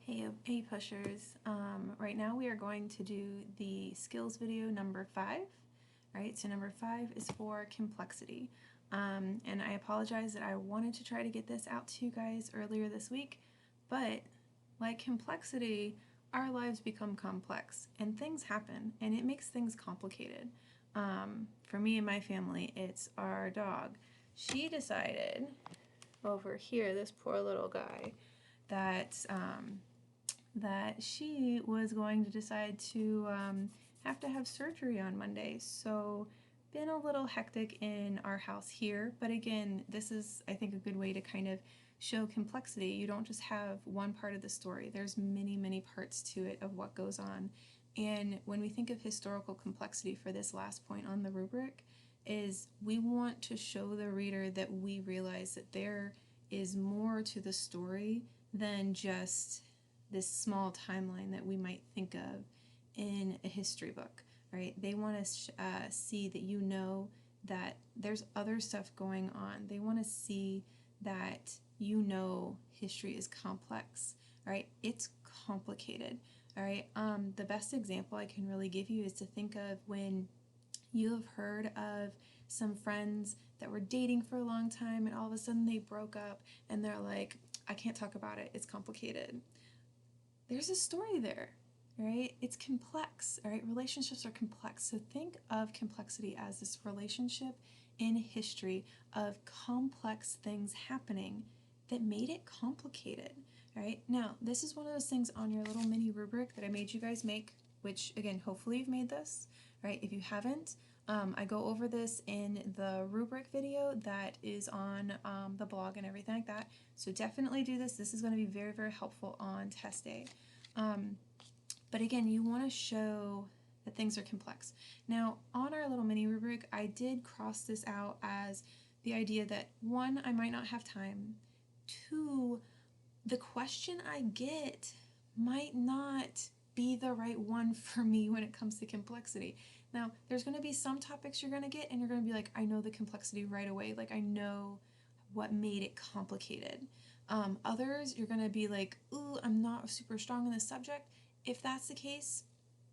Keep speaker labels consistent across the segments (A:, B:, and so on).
A: Hey pushers, right now we are going to do the skills video number 5. Alright, so number 5 is for complexity. And I apologize that I wanted to try to get this out to you guys earlier this week, but like complexity, our lives become complex and things happen and it makes things complicated. For me and my family, it's our dog. She decided over here, this poor little guy, that that she was going to decide to have to have surgery on Monday. So been a little hectic in our house here, but again, this is, I think, a good way to kind of show complexity. You don't just have one part of the story. There's many parts to it of what goes on. And when we think of historical complexity for this last point on the rubric, is we want to show the reader that we realize that there is more to the story than just this small timeline that we might think of in a history book, right? They want to see that you know that there's other stuff going on. They want to see that you know history is complex, right? It's complicated, all right? The best example I can really give you is to think of when you have heard of some friends that were dating for a long time and all of a sudden they broke up and they're like, I can't talk about it, it's complicated. There's a story there, right? It's complex, all right? Relationships are complex. So think of complexity as this relationship in history of complex things happening that made it complicated, all right? Now, this is one of those things on your little mini rubric that I made you guys make, which again, hopefully you've made this, right? If you haven't, I go over this in the rubric video that is on the blog and everything like that. So definitely do this. This is going to be very helpful on test day. But again, you want to show that things are complex. Now, on our little mini rubric, I did cross this out as the idea that 1, I might not have time. 2, the question I get might not be the right one for me when it comes to complexity. Now, there's going to be some topics you're going to get and you're going to be like, I know the complexity right away. Like, I know what made it complicated. Others, you're going to be like, ooh, I'm not super strong in this subject. If that's the case,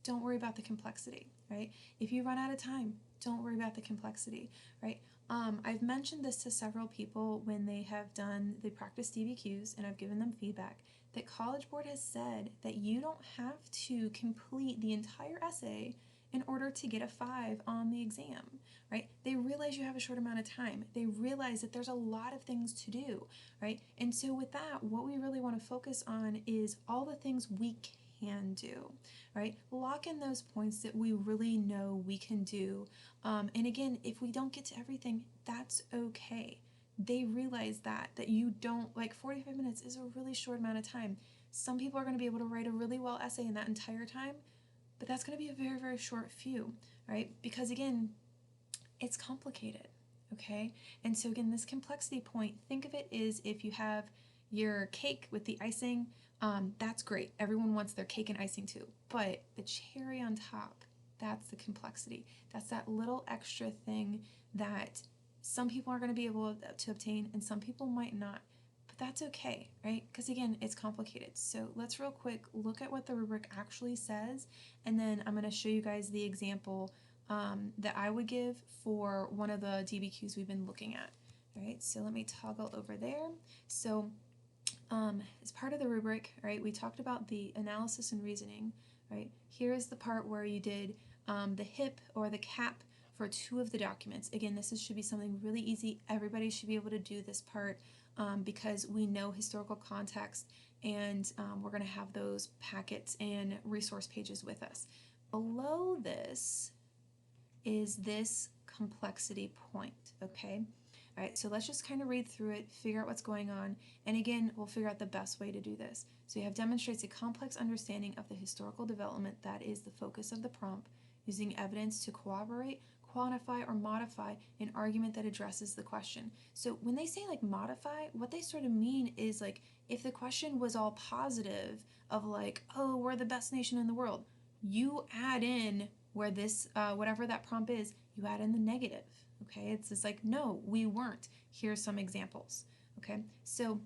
A: don't worry about the complexity, right? If you run out of time, don't worry about the complexity, right? I've mentioned this to several people when they have done the practice DBQs and I've given them feedback that College Board has said that you don't have to complete the entire essay in order to get a 5 on the exam, right? They realize you have a short amount of time. They realize that there's a lot of things to do, right? And so with that, what we really want to focus on is all the things we can do, right? Lock in those points that we really know we can do. And again, if we don't get to everything, that's okay. They realize that you don't, like 45 minutes is a really short amount of time. Some people are going to be able to write a really well essay in that entire time, but that's going to be a very short few, right? Because again, it's complicated, okay? And so again, this complexity point, think of it as if you have your cake with the icing, that's great. Everyone wants their cake and icing too. But the cherry on top, that's the complexity. That's that little extra thing that some people are going to be able to obtain and some people might not. But that's okay, right? Because again, it's complicated. So let's real quick look at what the rubric actually says, and then I'm going to show you guys the example that I would give for one of the DBQs we've been looking at. All right, so let me toggle over there. So as part of the rubric, right, we talked about the analysis and reasoning, right? Here is the part where you did the hip or the cap for 2 of the documents. Again, should be something really easy. Everybody should be able to do this part because we know historical context and we're going to have those packets and resource pages with us. Below this is this complexity point, okay? All right, so let's just kind of read through it, figure out what's going on, and again, we'll figure out the best way to do this. So you have demonstrates a complex understanding of the historical development that is the focus of the prompt, using evidence to corroborate, quantify, or modify an argument that addresses the question. So when they say like modify, what they sort of mean is like if the question was all positive of like, oh, we're the best nation in the world, you add in where this, whatever that prompt is, you add in the negative, okay? It's just like, no, we weren't. Here's some examples, okay? So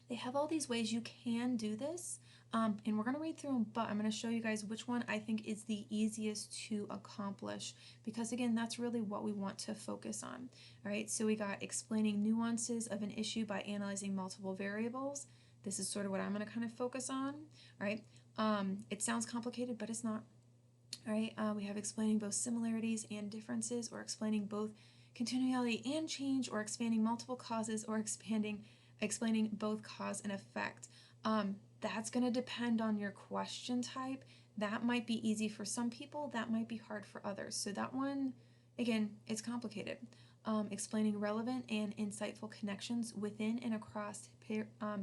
A: They have all these ways you can do this, and we're going to read through them, but I'm going to show you guys which one I think is the easiest to accomplish, because again, that's really what we want to focus on. All right, so we got explaining nuances of an issue by analyzing multiple variables. This is sort of what I'm going to kind of focus on. All right, it sounds complicated, but it's not. All right, we have explaining both similarities and differences, or explaining both continuity and change, or expanding multiple causes, or explaining both cause and effect. That's going to depend on your question type. That might be easy for some people, that might be hard for others. So that one, again, it's complicated. Explaining relevant and insightful connections within and across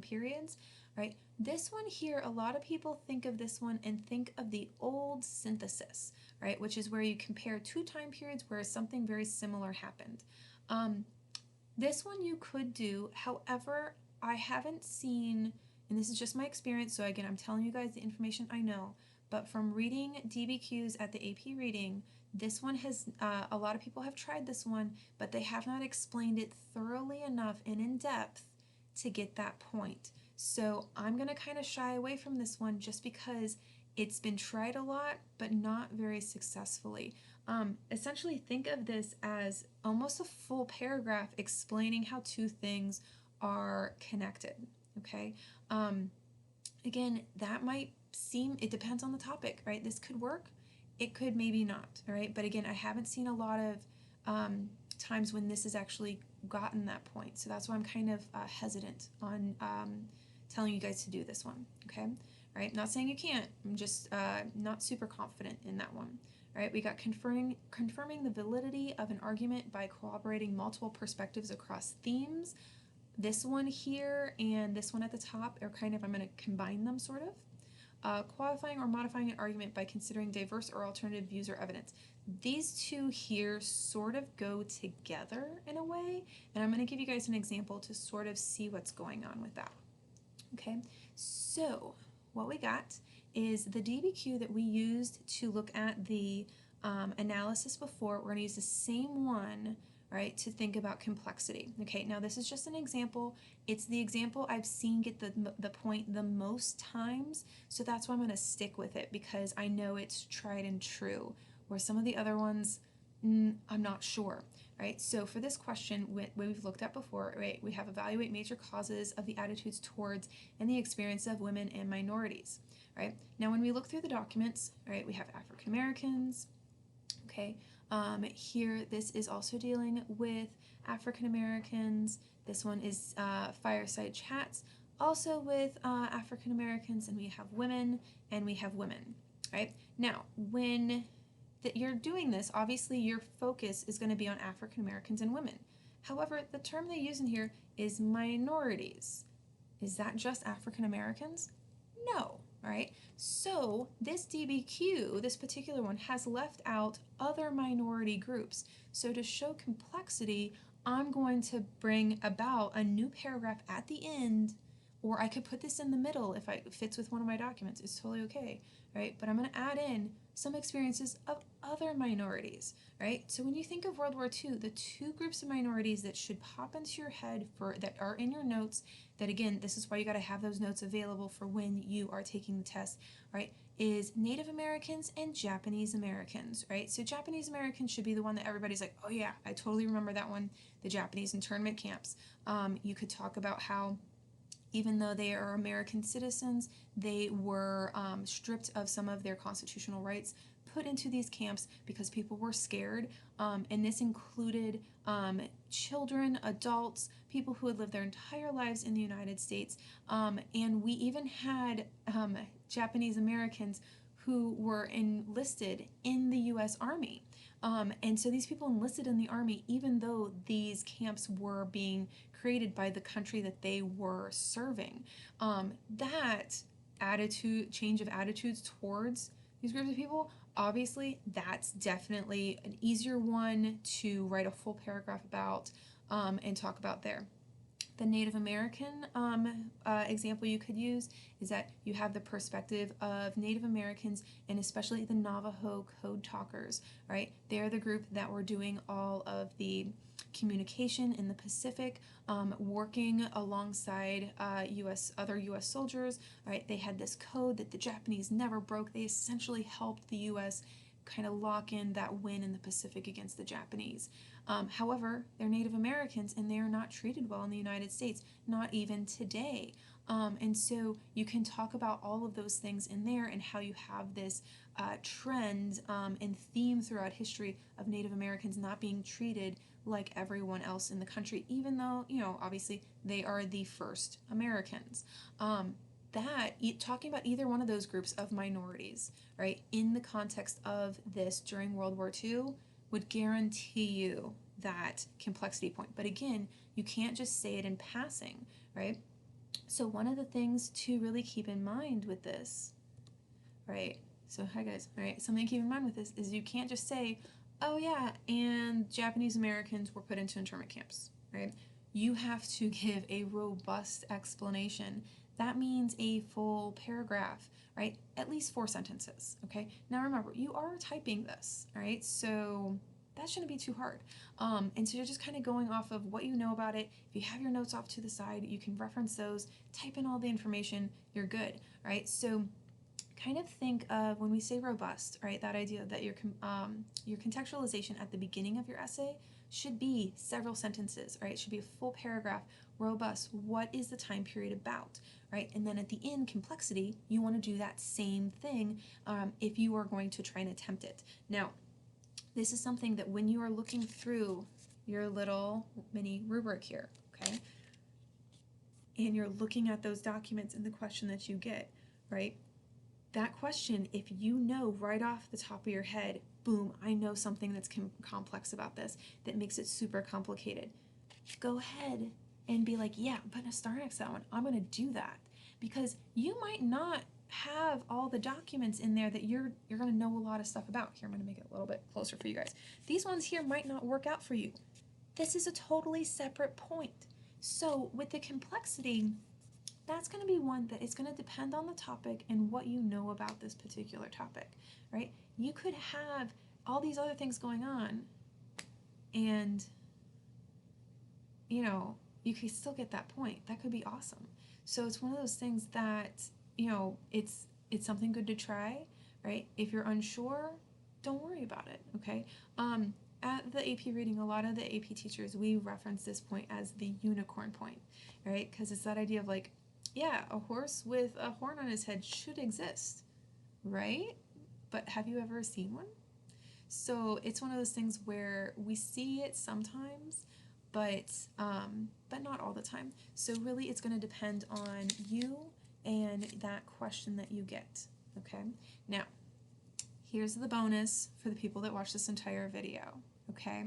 A: periods, right? This one here, a lot of people think of this one and think of the old synthesis, right? Which is where you compare two time periods where something very similar happened. This one you could do, however, I haven't seen, and this is just my experience, so again, I'm telling you guys the information I know, but from reading DBQs at the AP reading, this one has, a lot of people have tried this one, but they have not explained it thoroughly enough and in depth to get that point. So I'm going to kind of shy away from this one just because it's been tried a lot, but not very successfully. Essentially, think of this as almost a full paragraph explaining how two things are connected, okay? Again, that might seem, it depends on the topic, right? This could work, it could maybe not, all right? But again, I haven't seen a lot of times when this has actually gotten that point. So that's why I'm kind of hesitant on telling you guys to do this one, okay? All right, not saying you can't, I'm just not super confident in that one. All right, we got confirming the validity of an argument by corroborating multiple perspectives across themes. This one here and this one at the top are kind of, I'm going to combine them sort of. Qualifying or modifying an argument by considering diverse or alternative views or evidence. These two here sort of go together in a way, and I'm going to give you guys an example to sort of see what's going on with that. Okay, so what we got is the DBQ that we used to look at the analysis before. We're going to use the same one, right, to think about complexity. Okay, now this is just an example. It's the example I've seen get the point the most times, so that's why I'm going to stick with it, because I know it's tried and true, where some of the other ones, I'm not sure. Right, so for this question, we've looked at before, right, we have evaluate major causes of the attitudes towards and the experience of women and minorities. Right, now when we look through the documents, right, we have African Americans. Okay, here this is also dealing with African Americans. This one is fireside chats, also with African Americans, and we have women and we have women. Right, now when you're doing this, obviously your focus is going to be on African Americans and women. However, the term they use in here is minorities. Is that just African Americans? No, right? So this DBQ, this particular one, has left out other minority groups. So to show complexity, I'm going to bring about a new paragraph at the end, or I could put this in the middle if it fits with one of my documents. It's totally okay, right? But I'm going to add in some experiences of other minorities, right? So when you think of World War II, the two groups of minorities that should pop into your head that are in your notes, that again, this is why you got to have those notes available for when you are taking the test, right, is Native Americans and Japanese Americans, right? So Japanese Americans should be the one that everybody's like, oh yeah, I totally remember that one, the Japanese internment camps. You could talk about how even though they are American citizens, they were stripped of some of their constitutional rights, put into these camps because people were scared, and this included children, adults, people who had lived their entire lives in the United States, and we even had Japanese Americans who were enlisted in the U.S. Army. And so these people enlisted in the Army even though these camps were being created by the country that they were serving. That change of attitudes towards these groups of people, obviously that's definitely an easier one to write a full paragraph about and talk about there. The Native American example you could use is that you have the perspective of Native Americans and especially the Navajo code talkers, right? They're the group that were doing all of the communication in the Pacific, working alongside other U.S. soldiers, right? They had this code that the Japanese never broke. They essentially helped the U.S. kind of lock in that win in the Pacific against the Japanese. However, they're Native Americans and they are not treated well in the United States, not even today. And so you can talk about all of those things in there and how you have this trend and theme throughout history of Native Americans not being treated like everyone else in the country, even though, obviously they are the first Americans. Talking about either one of those groups of minorities, right, in the context of this during World War II would guarantee you that complexity point. But again, you can't just say it in passing, right? So one of the things to really keep in mind with this, right? So hi guys, right? Something to keep in mind with this is you can't just say, oh yeah, and Japanese Americans were put into internment camps, right? You have to give a robust explanation. That means a full paragraph, right? At least 4 sentences, okay? Now remember, you are typing this, all right? So that shouldn't be too hard. And so you're just kind of going off of what you know about it. If you have your notes off to the side, you can reference those, type in all the information, you're good, right? So kind of think of when we say robust, right? That idea that your contextualization at the beginning of your essay should be several sentences, right? It should be a full paragraph, robust. What is the time period about, right? And then at the end, complexity, you want to do that same thing if you are going to try and attempt it. Now, this is something that when you are looking through your little mini rubric here, okay, and you're looking at those documents and the question that you get, right? That question, if you know right off the top of your head, boom, I know something that's complex about this, that makes it super complicated, go ahead and be like, yeah, I'm putting a star next to that one. I'm going to do that. Because you might not have all the documents in there that you're going to know a lot of stuff about. Here, I'm going to make it a little bit closer for you guys. These ones here might not work out for you. This is a totally separate point. So with the complexity, that's going to be one that is going to depend on the topic and what you know about this particular topic, right? You could have all these other things going on and, you could still get that point. That could be awesome. So it's one of those things that, it's something good to try, right? If you're unsure, don't worry about it, okay? At the AP reading, a lot of the AP teachers, we reference this point as the unicorn point, right? Because it's that idea of like, yeah, a horse with a horn on his head should exist, right? But have you ever seen one? So it's one of those things where we see it sometimes, but not all the time. So really it's going to depend on you and that question that you get, okay? Now, here's the bonus for the people that watch this entire video, okay?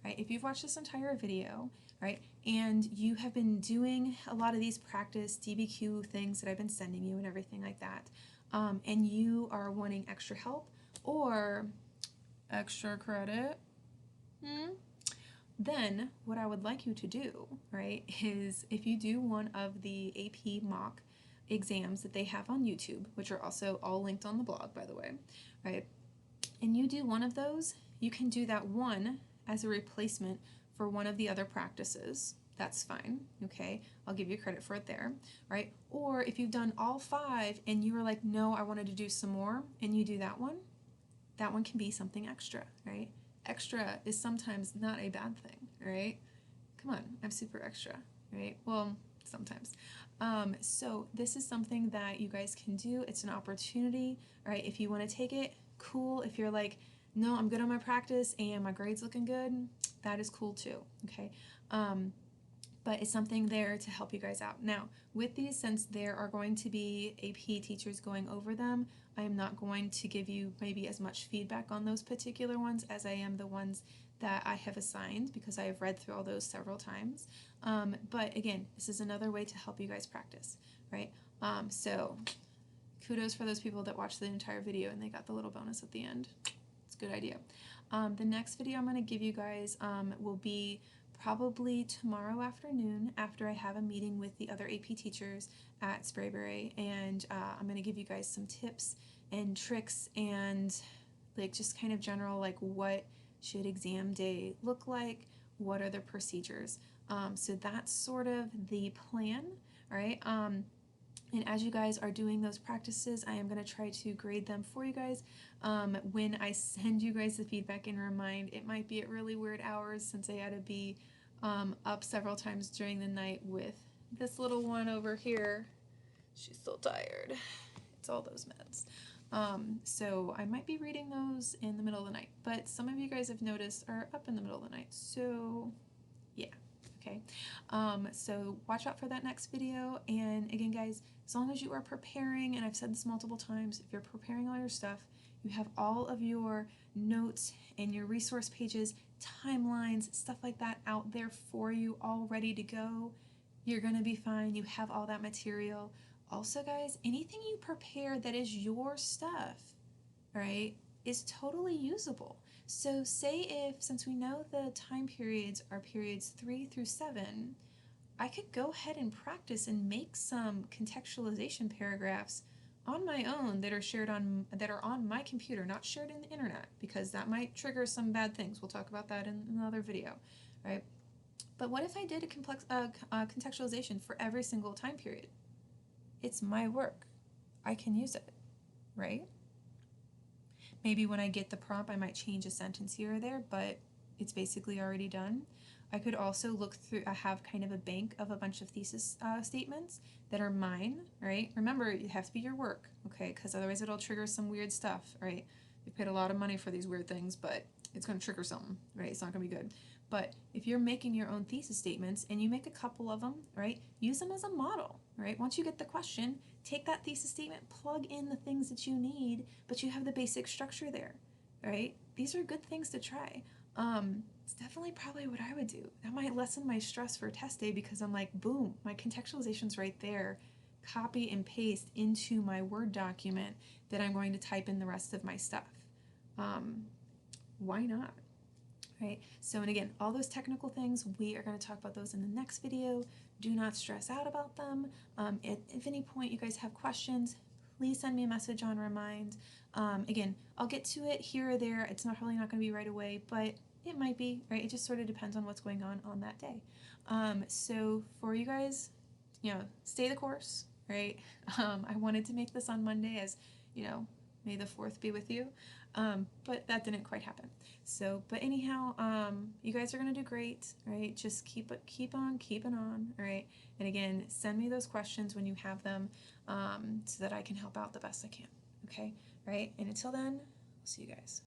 A: Right, if you've watched this entire video, right, and you have been doing a lot of these practice DBQ things that I've been sending you and everything like that, and you are wanting extra help or extra credit, then what I would like you to do, right, is if you do one of the AP mock exams that they have on YouTube, which are also all linked on the blog, by the way, right, and you do one of those, you can do that one as a replacement for one of the other practices. That's fine, okay? I'll give you credit for it there, right? Or if you've done all 5 and you were like, no, I wanted to do some more, and you do that one can be something extra, right? Extra is sometimes not a bad thing, right? Come on, I'm super extra, right? Well, sometimes. So this is something that you guys can do. It's an opportunity, right? If you want to take it, cool. If you're like, no, I'm good on my practice and my grade's looking good, that is cool too, okay? But it's something there to help you guys out. Now, with these, since there are going to be AP teachers going over them, I am not going to give you maybe as much feedback on those particular ones as I am the ones that I have assigned, because I have read through all those several times. But again, this is another way to help you guys practice, right? So kudos for those people that watched the entire video and they got the little bonus at the end. It's a good idea. The next video I'm going to give you guys will be probably tomorrow afternoon after I have a meeting with the other AP teachers at Sprayberry, and I'm going to give you guys some tips and tricks and like just kind of general like what should exam day look like, what are the procedures. So that's sort of the plan, all right? And as you guys are doing those practices, I am going to try to grade them for you guys. When I send you guys the feedback and remind, it might be at really weird hours since I had to be up several times during the night with this little one over here. She's still tired. It's all those meds. So I might be reading those in the middle of the night, but some of you guys have noticed are up in the middle of the night. So yeah, okay. So watch out for that next video. And again, guys, as long as you are preparing, and I've said this multiple times, if you're preparing all your stuff, you have all of your notes and your resource pages, timelines, stuff like that out there for you, all ready to go, you're gonna be fine. You have all that material. Also, guys, anything you prepare that is your stuff, right, is totally usable. So say if, since we know the time periods are periods 3 through 7, I could go ahead and practice and make some contextualization paragraphs on my own that are shared on, that are on my computer, not shared in the internet, because that might trigger some bad things. We'll talk about that in another video, right? But what if I did a contextualization for every single time period? It's my work. I can use it, right? Maybe when I get the prompt, I might change a sentence here or there, but it's basically already done. I could also look through, I have kind of a bank of a bunch of thesis statements that are mine, right? Remember, it has to be your work, okay? Because otherwise it'll trigger some weird stuff, right? You paid a lot of money for these weird things, but it's going to trigger something, right? It's not going to be good. But if you're making your own thesis statements and you make a couple of them, right, use them as a model, right? Once you get the question, take that thesis statement, plug in the things that you need, but you have the basic structure there, right? These are good things to try. It's definitely probably what I would do. That might lessen my stress for test day because I'm like, boom, my contextualization's right there. Copy and paste into my Word document that I'm going to type in the rest of my stuff. Why not? Right? So, and again, all those technical things, we are going to talk about those in the next video. Do not stress out about them. If any point you guys have questions, please send me a message on Remind. Again, I'll get to it here or there. It's probably not going to be right away, but it might be, right? It just sort of depends on what's going on that day. So for you guys, you know, stay the course, right? I wanted to make this on Monday as, you know, may the 4th be with you. But that didn't quite happen. So, but anyhow, you guys are gonna do great, right? Just keep on keeping on, right? And again, send me those questions when you have them, so that I can help out the best I can. Okay, right? And until then, I'll see you guys.